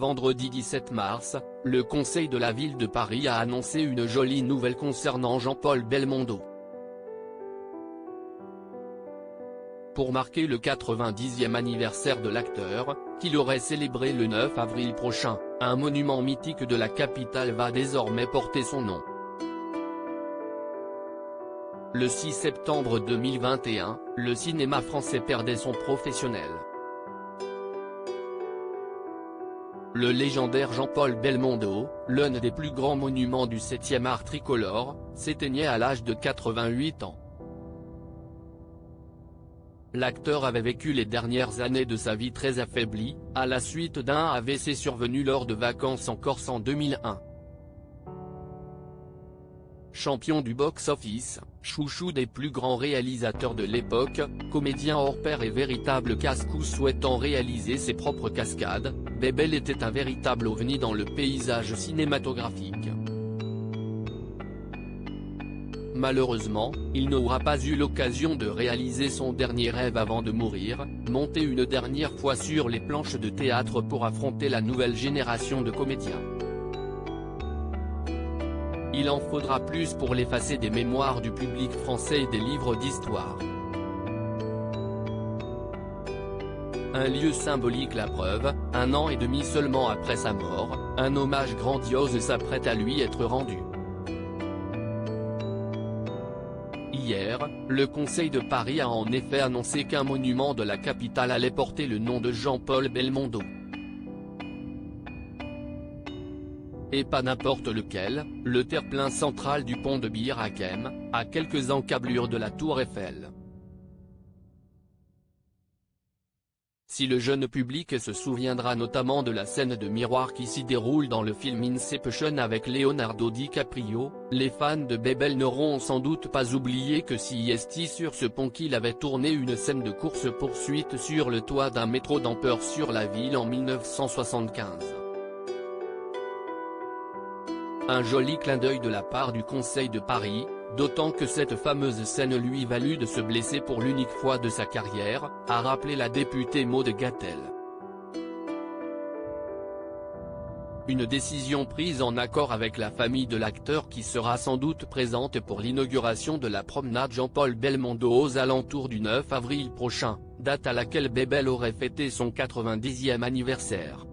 vendredi 17 mars, le Conseil de la ville de Paris a annoncé une jolie nouvelle concernant Jean-Paul Belmondo. Pour marquer le 90e anniversaire de l'acteur, qu'il aurait célébré le 9 avril prochain, un monument mythique de la capitale va désormais porter son nom. Le 6 septembre 2021, le cinéma français perdait son professionnel. Le légendaire Jean-Paul Belmondo, l'un des plus grands monuments du 7e art tricolore, s'éteignait à l'âge de 88 ans. L'acteur avait vécu les dernières années de sa vie très affaibli, à la suite d'un AVC survenu lors de vacances en Corse en 2001. Champion du box-office, chouchou des plus grands réalisateurs de l'époque, comédien hors pair et véritable casse-cou souhaitant réaliser ses propres cascades, Bébel était un véritable ovni dans le paysage cinématographique. Malheureusement, il n'aura pas eu l'occasion de réaliser son dernier rêve avant de mourir, monter une dernière fois sur les planches de théâtre pour affronter la nouvelle génération de comédiens. Il en faudra plus pour l'effacer des mémoires du public français et des livres d'histoire. Un lieu symbolique, la preuve, 1 an et demi seulement après sa mort, un hommage grandiose s'apprête à lui être rendu. Hier, le Conseil de Paris a en effet annoncé qu'un monument de la capitale allait porter le nom de Jean-Paul Belmondo. Et pas n'importe lequel, le terre-plein central du pont de Bir Hakeim, à quelques encablures de la tour Eiffel. Si le jeune public se souviendra notamment de la scène de miroir qui s'y déroule dans le film Inception avec Leonardo DiCaprio, les fans de Bébel n'auront sans doute pas oublié que c'est sur ce pont qu'il avait tourné une scène de course-poursuite sur le toit d'un métro d'ampleur sur la ville en 1975. Un joli clin d'œil de la part du Conseil de Paris, d'autant que cette fameuse scène lui valut de se blesser pour l'unique fois de sa carrière, a rappelé la députée Maude Gattel. Une décision prise en accord avec la famille de l'acteur qui sera sans doute présente pour l'inauguration de la promenade Jean-Paul Belmondo aux alentours du 9 avril prochain, date à laquelle Bébel aurait fêté son 90e anniversaire.